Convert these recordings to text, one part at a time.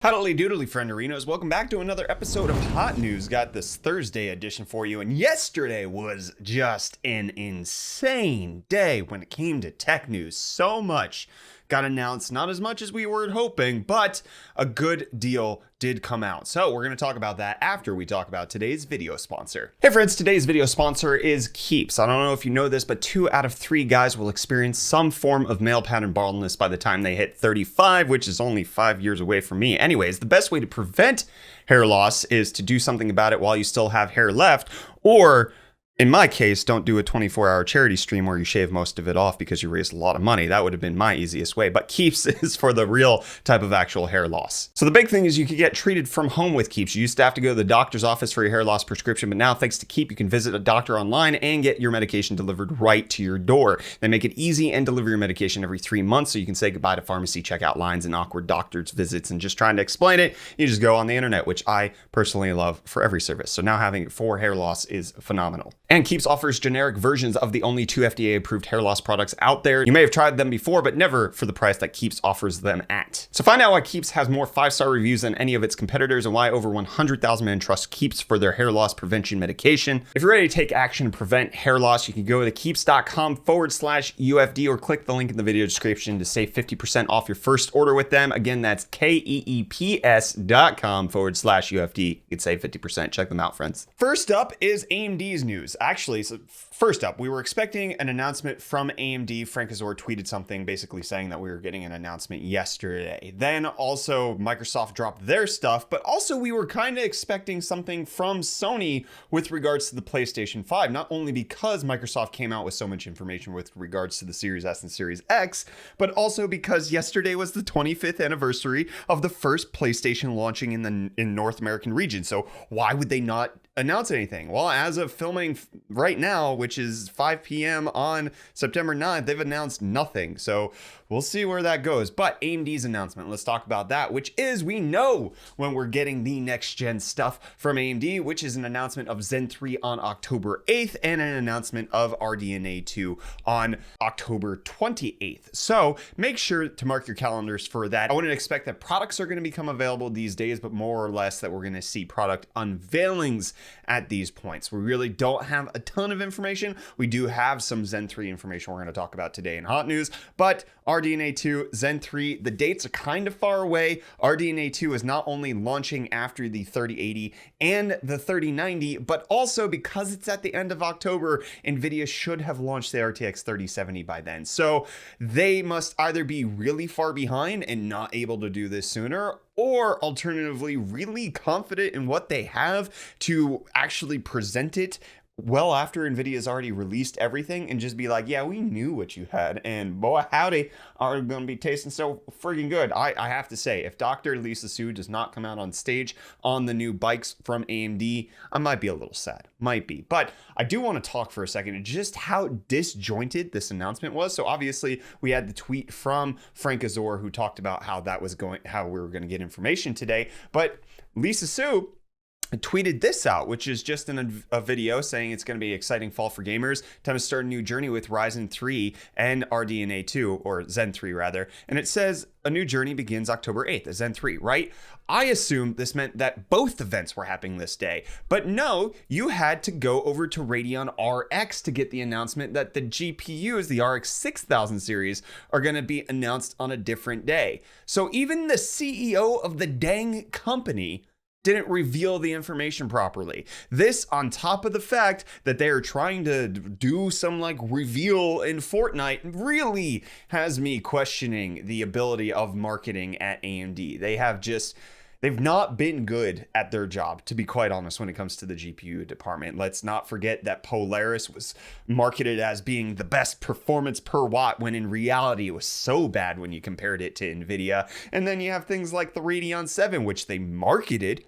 Howdy doodly frienderinos, welcome back to another episode of Hot News. Got this Thursday edition for you, and yesterday was just an insane day when it came to tech news. So much got announced, not as much as we were hoping, but a good deal did come out. So we're going to talk about that after we talk about today's video sponsor. Hey friends, today's video sponsor is Keeps. I don't know if you know this, but 2 out of 3 guys will experience some form of male pattern baldness by the time they hit 35, which is only 5 years away from me. Anyways, the best way to prevent hair loss is to do something about it while you still have hair left, or in my case, don't do a 24-hour charity stream where you shave most of it off because you raised a lot of money. That would have been my easiest way, but Keeps is for the real type of actual hair loss. So the big thing is you can get treated from home with Keeps. You used to have to go to the doctor's office for your hair loss prescription, but now thanks to Keep, you can visit a doctor online and get your medication delivered right to your door. They make it easy and deliver your medication every 3 months, so you can say goodbye to pharmacy checkout lines and awkward doctor's visits and just trying to explain it. You just go on the internet, which I personally love for every service. So now having it for hair loss is phenomenal. And Keeps offers generic versions of the only 2 FDA-approved hair loss products out there. You may have tried them before, but never for the price that Keeps offers them at. So find out why Keeps has more 5-star reviews than any of its competitors and why over 100,000 men trust Keeps for their hair loss prevention medication. If you're ready to take action to prevent hair loss, you can go to keeps.com/UFD or click the link in the video description to save 50% off your first order with them. Again, that's keeps.com/UFD. You can save 50%. Check them out, friends. First up is AMD's news. Actually, so first up, we were expecting an announcement from AMD. Frank Azor tweeted something basically saying that we were getting an announcement yesterday. Then also Microsoft dropped their stuff, but also we were kind of expecting something from Sony with regards to the PlayStation 5, not only because Microsoft came out with so much information with regards to the Series S and Series X, but also because yesterday was the 25th anniversary of the first PlayStation launching in North American region. So why would they not announce anything? Well, as of filming right now, which is 5 p.m. on September 9th, they've announced nothing. So we'll see where that goes. But AMD's announcement, let's talk about that, which is we know when we're getting the next gen stuff from AMD, which is an announcement of Zen 3 on October 8th and an announcement of RDNA 2 on October 28th. So make sure to mark your calendars for that. I wouldn't expect that products are going to become available these days, but more or less that we're going to see product unveilings at these points. We really don't have a ton of information. We do have some Zen 3 information we're going to talk about today in Hot News, but RDNA 2, Zen 3, the dates are kind of far away. RDNA 2 is not only launching after the 3080 and the 3090, but also because it's at the end of October, NVIDIA should have launched the RTX 3070 by then. So they must either be really far behind and not able to do this sooner, or alternatively really confident in what they have to actually present it well after NVIDIA's already released everything and just be like, yeah, we knew what you had, and boy howdy, are going to be tasting so friggin' good. I have to say, if Dr. Lisa Su does not come out on stage on the new bikes from AMD, I might be a little sad. Might be. But I do want to talk for a second just how disjointed this announcement was. So obviously we had the tweet from Frank Azor who talked about how that was going, how we were going to get information today, but Lisa Su tweeted this out, which is just a video saying it's going to be an exciting fall for gamers. Time to start a new journey with Ryzen 3 and RDNA 2, or Zen 3 rather. And it says a new journey begins October 8th, Zen 3, right? I assumed this meant that both events were happening this day, but no, you had to go over to Radeon RX to get the announcement that the GPUs, the RX 6000 series, are going to be announced on a different day. So even the CEO of the dang company didn't reveal the information properly. This on top of the fact that they are trying to do some like reveal in Fortnite really has me questioning the ability of marketing at AMD. They've not been good at their job, to be quite honest, when it comes to the GPU department. Let's not forget that Polaris was marketed as being the best performance per watt, when in reality it was so bad when you compared it to NVIDIA. And then you have things like the Radeon 7, which they marketed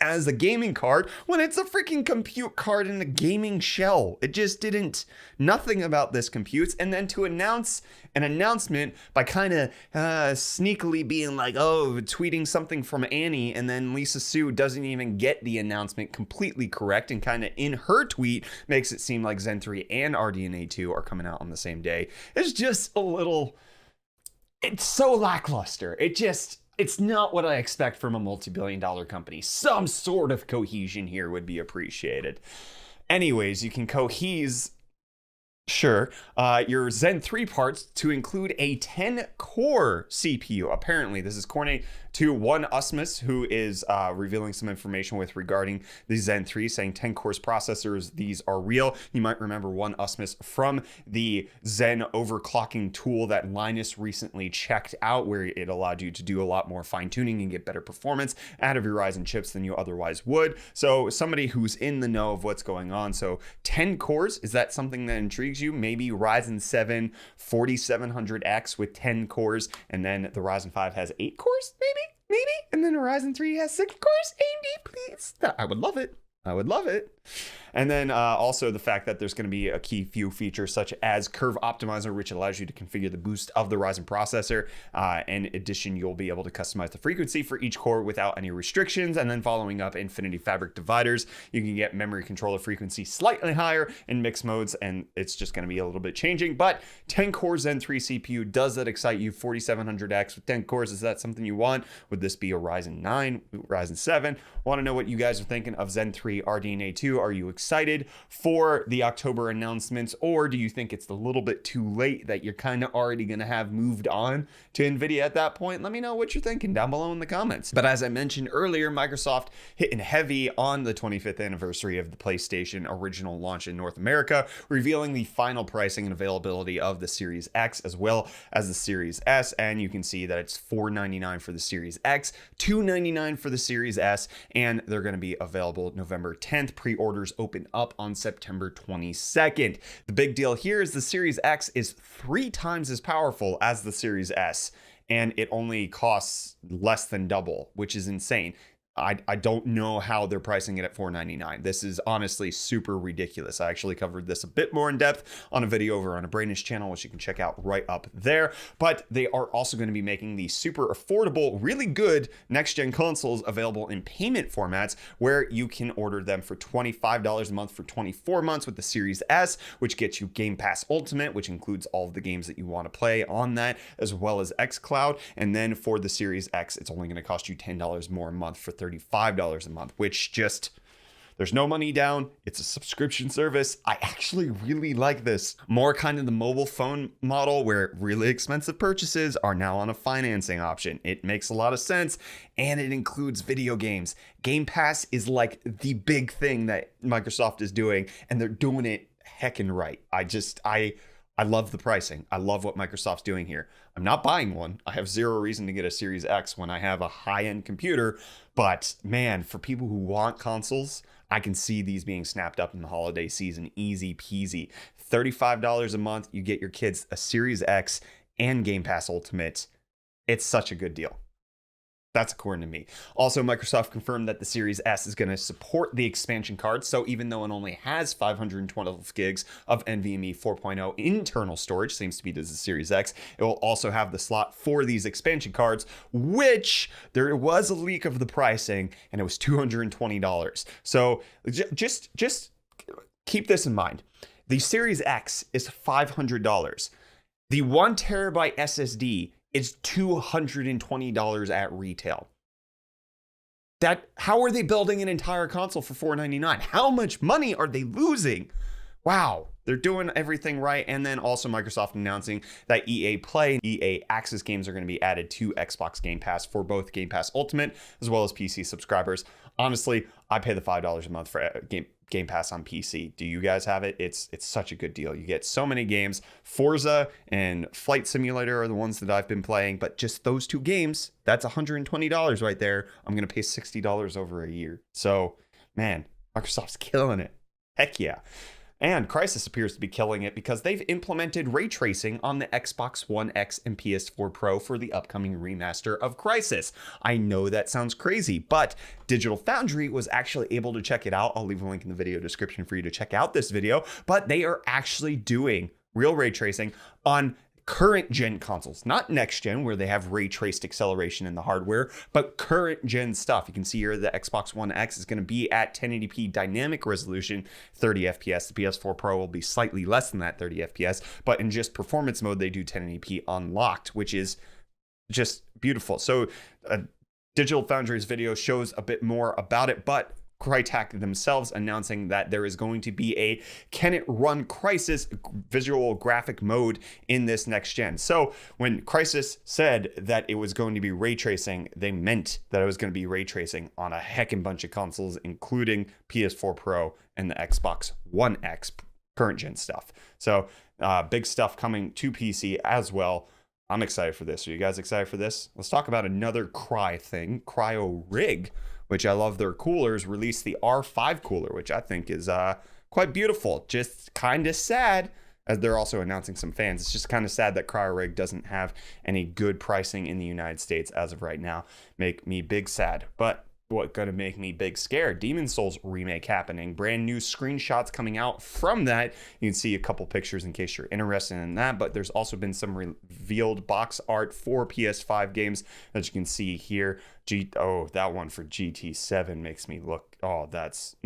as a gaming card when it's a freaking compute card in a gaming shell. It just didn't, nothing about this computes. And then to announce an announcement by kind of sneakily being like, oh, tweeting something from Annie, and then Lisa Su doesn't even get the announcement completely correct, and kind of in her tweet makes it seem like Zen 3 and RDNA 2 are coming out on the same day. It's just a little, it's so lackluster. it's not what I expect from a multi-billion-dollar company. Some sort of cohesion here would be appreciated. Anyways, you can cohese, sure, your Zen 3 parts to include a 10-core CPU. Apparently, this is according to one Usmus, who is revealing some information regarding the Zen 3, saying 10 cores processors, these are real. You might remember one Usmus from the Zen overclocking tool that Linus recently checked out, where it allowed you to do a lot more fine-tuning and get better performance out of your Ryzen chips than you otherwise would. So somebody who's in the know of what's going on. So 10 cores, is that something that intrigues you? Maybe Ryzen 7 4700X with 10 cores, and then the Ryzen 5 has 8 cores, maybe, and then Ryzen 3 has 6 cores. AMD, please. I would love it. I would love it. And then also the fact that there's going to be a key few features such as Curve Optimizer, which allows you to configure the boost of the Ryzen processor. In addition, you'll be able to customize the frequency for each core without any restrictions. And then following up Infinity Fabric dividers, you can get memory controller frequency slightly higher in mixed modes, and it's just going to be a little bit changing. But 10 core Zen 3 CPU, does that excite you? 4700X with 10 cores, is that something you want? Would this be a Ryzen 9, Ryzen 7? Want to know what you guys are thinking of Zen 3 RDNA 2? Are you excited for the October announcements, or do you think it's a little bit too late, that you're kind of already going to have moved on to NVIDIA at that point? Let me know what you're thinking down below in the comments. But as I mentioned earlier, Microsoft hitting heavy on the 25th anniversary of the PlayStation original launch in North America, revealing the final pricing and availability of the Series X as well as the Series S. And you can see that it's $499 for the Series X, $299 for the Series S, and they're going to be available November 10th. Pre-orders open up on September 22nd. The big deal here is the Series X is 3 times as powerful as the Series S, and it only costs less than double, which is insane. I don't know how they're pricing it at $499. This is honestly super ridiculous. I actually covered this a bit more in depth on a video over on a Brainish channel, which you can check out right up there. But they are also going to be making the super affordable, really good next-gen consoles available in payment formats, where you can order them for $25 a month for 24 months with the Series S, which gets you Game Pass Ultimate, which includes all of the games that you want to play on that, as well as xCloud. And then for the Series X, it's only going to cost you $10 more a month for $35 a month, which just, there's no money down. It's a subscription service. I actually really like this. More kind of the mobile phone model, where really expensive purchases are now on a financing option. It makes a lot of sense, and it includes video games. Game Pass is like the big thing that Microsoft is doing, and they're doing it heckin' right. I love the pricing. I love what Microsoft's doing here. I'm not buying one. I have zero reason to get a Series X when I have a high-end computer. But man, for people who want consoles, I can see these being snapped up in the holiday season. Easy peasy. $35 a month, you get your kids a Series X and Game Pass Ultimate. It's such a good deal. That's according to me. Also, Microsoft confirmed that the Series S is going to support the expansion cards. So even though it only has 512 gigs of NVMe 4.0 internal storage, same speed as the Series X, it will also have the slot for these expansion cards, which there was a leak of the pricing, and it was $220. So just keep this in mind. The Series X is $500. The 1 terabyte SSD is $220 at retail. How are they building an entire console for $499? How much money are they losing? Wow, they're doing everything right. And then also Microsoft announcing that EA Play and EA Access games are going to be added to Xbox Game Pass for both Game Pass Ultimate as well as PC subscribers. Honestly, I pay the $5 a month for Game Pass on PC. Do you guys have it? It's such a good deal. You get so many games. Forza and Flight Simulator are the ones that I've been playing, but just those 2 games, that's $120 right there. I'm going to pay $60 over a year. So, man, Microsoft's killing it. Heck yeah. And Crysis appears to be killing it because they've implemented ray tracing on the Xbox One X and PS4 Pro for the upcoming remaster of Crysis. I know that sounds crazy, but Digital Foundry was actually able to check it out. I'll leave a link in the video description for you to check out this video, but they are actually doing real ray tracing on current gen consoles, not next gen where they have ray traced acceleration in the hardware, but current gen stuff. You can see here the Xbox One X is going to be at 1080p dynamic resolution, 30 FPS. The PS4 Pro will be slightly less than that, 30 FPS, but in just performance mode, they do 1080p unlocked, which is just beautiful. So Digital Foundry's video shows a bit more about it, but Crytek themselves announcing that there is going to be a can it run Crysis visual graphic mode in this next gen. So when Crysis said that it was going to be ray tracing, they meant that it was going to be ray tracing on a heckin' bunch of consoles, including PS4 Pro and the Xbox One X current gen stuff. So big stuff coming to PC as well. I'm excited for this. Are you guys excited for this? Let's talk about another Cryorig, which I love their coolers, released the R5 cooler, which I think is quite beautiful. Just kind of sad, as they're also announcing some fans. It's just kind of sad that Cryorig doesn't have any good pricing in the United States as of right now. Make me big sad. But what gonna make me big scared? Demon Souls remake happening. Brand new screenshots coming out from that. You can see a couple pictures in case you're interested in that, but there's also been some revealed box art for PS5 games that you can see here. That one for GT7 makes me look, that's,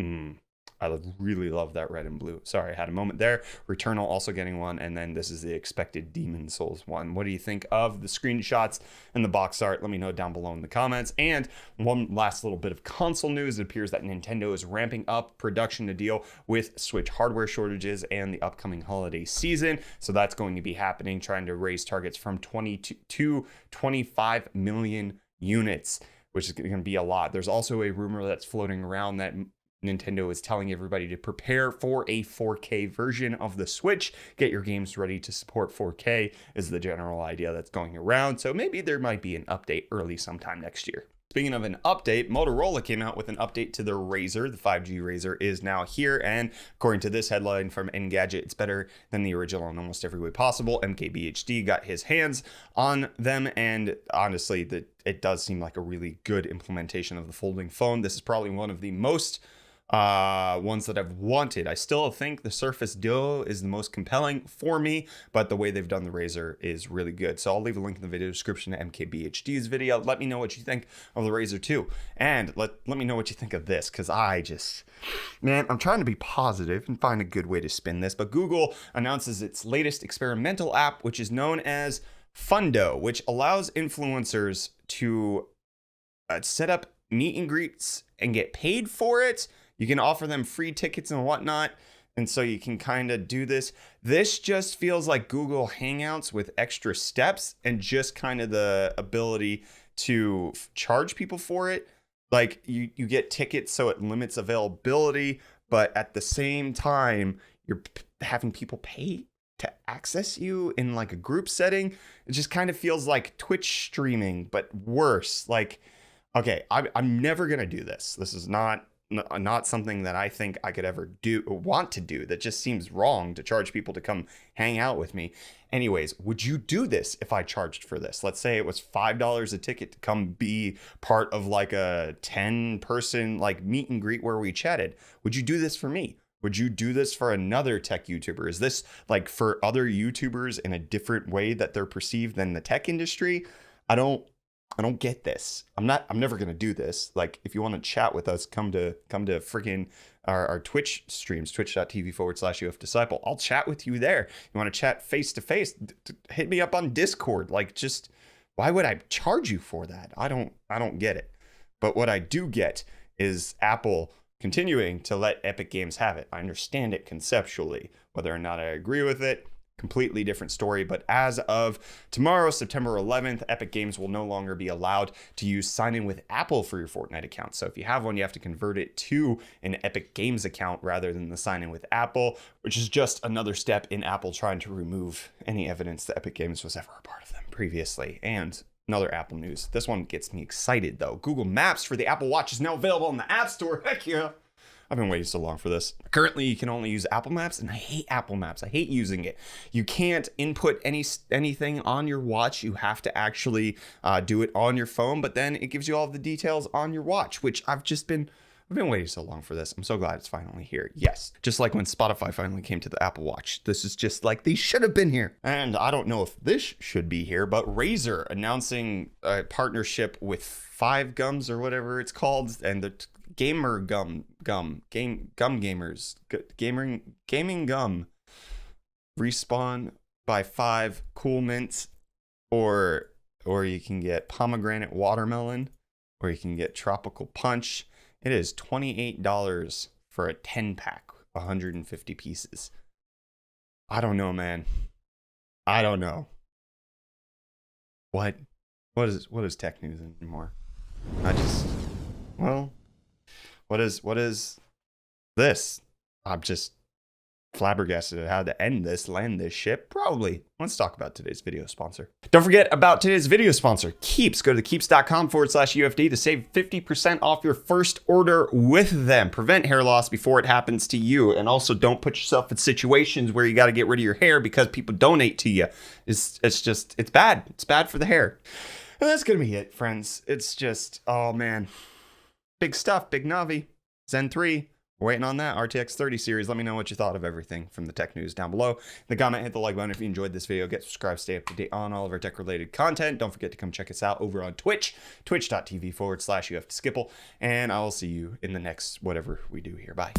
I really love that red and blue. Sorry, I had a moment there. Returnal also getting one, and then this is the expected Demon Souls one. What do you think of the screenshots and the box art? Let me know down below in the comments. And one last little bit of console news. It appears that Nintendo is ramping up production to deal with Switch hardware shortages and the upcoming holiday season. So that's going to be happening, trying to raise targets from 20 to 25 million units, which is going to be a lot. There's also a rumor that's floating around that Nintendo is telling everybody to prepare for a 4K version of the Switch. Get your games ready to support 4K is the general idea that's going around. So maybe there might be an update early sometime next year. Speaking of an update, Motorola came out with an update to their Razr. The 5G Razr is now here, and according to this headline from Engadget, it's better than the original in almost every way possible. MKBHD got his hands on them, and honestly, it does seem like a really good implementation of the folding phone. This is probably one of the most ones that I've wanted. I still think the Surface Duo is the most compelling for me, but the way they've done the Razr is really good. So I'll leave a link in the video description to MKBHD's video. Let me know what you think of the Razr 2, and let me know what you think of this, because I'm trying to be positive and find a good way to spin this. But Google announces its latest experimental app, which is known as Fundo, which allows influencers to set up meet and greets and get paid for it. You can offer them free tickets and whatnot. And so you can kind of do this. This just feels like Google Hangouts with extra steps and just kind of the ability to charge people for it. Like you get tickets, so it limits availability, but at the same time, you're having people pay to access you in like a group setting. It just kind of feels like Twitch streaming, but worse. Like, okay, I'm never going to do this. This is not something that I think I could ever want to do. That just seems wrong to charge people to come hang out with me. Anyways, would you do this if I charged for this? Let's say it was $5 a ticket to come be part of like a 10-person like meet and greet where we chatted. Would you do this for me? Would you do this for another tech YouTuber? Is this like for other YouTubers in a different way that they're perceived than the tech industry? I don't get this. I'm never going to do this. Like, if you want to chat with us, come to freaking our Twitch streams, twitch.tv/UFDisciple. I'll chat with you there. You want to chat face to face? Hit me up on Discord. Like, just why would I charge you for that? I don't get it. But what I do get is Apple continuing to let Epic Games have it. I understand it conceptually. Whether or not I agree with it, completely different story. But as of tomorrow, September 11th, Epic Games will no longer be allowed to use sign in with Apple for your Fortnite account. So if you have one, you have to convert it to an Epic Games account rather than the sign in with Apple, which is just another step in Apple trying to remove any evidence that Epic Games was ever a part of them previously. And another Apple news. This one gets me excited though. Google Maps for the Apple Watch is now available in the App Store. Heck yeah. I've been waiting so long for this. Currently, you can only use Apple Maps, and I hate Apple Maps. I hate using it. You can't input anything on your watch. You have to actually do it on your phone, but then it gives you all of the details on your watch, which I've been waiting so long for this. I'm so glad it's finally here. Yes, just like when Spotify finally came to the Apple Watch. This is just like these should have been here. And I don't know if this should be here, but Razer announcing a partnership with Five Gums or whatever it's called, and the Gamer Gum Gaming Gum Respawn by 5 Cool Mints, or or you can get pomegranate watermelon, or you can get tropical punch. It is $28 for a 10 pack, 150 pieces. I don't know, man. I don't know. What is tech news anymore? What is this? I'm just flabbergasted at how to land this ship. Probably. Let's talk about today's video sponsor. Don't forget about today's video sponsor, Keeps. Go to keeps.com/UFD to save 50% off your first order with them. Prevent hair loss before it happens to you. And also don't put yourself in situations where you got to get rid of your hair because people donate to you. It's bad. It's bad for the hair. And that's going to be it, friends. It's just, oh man. Big stuff, big Navi. Zen 3. We're waiting on that RTX 30 series. Let me know what you thought of everything from the tech news down below. In the comment, hit the like button if you enjoyed this video. Get subscribed, stay up to date on all of our tech related content. Don't forget to come check us out over on Twitch, twitch.tv/UFToskipple. And I will see you in the next whatever we do here. Bye.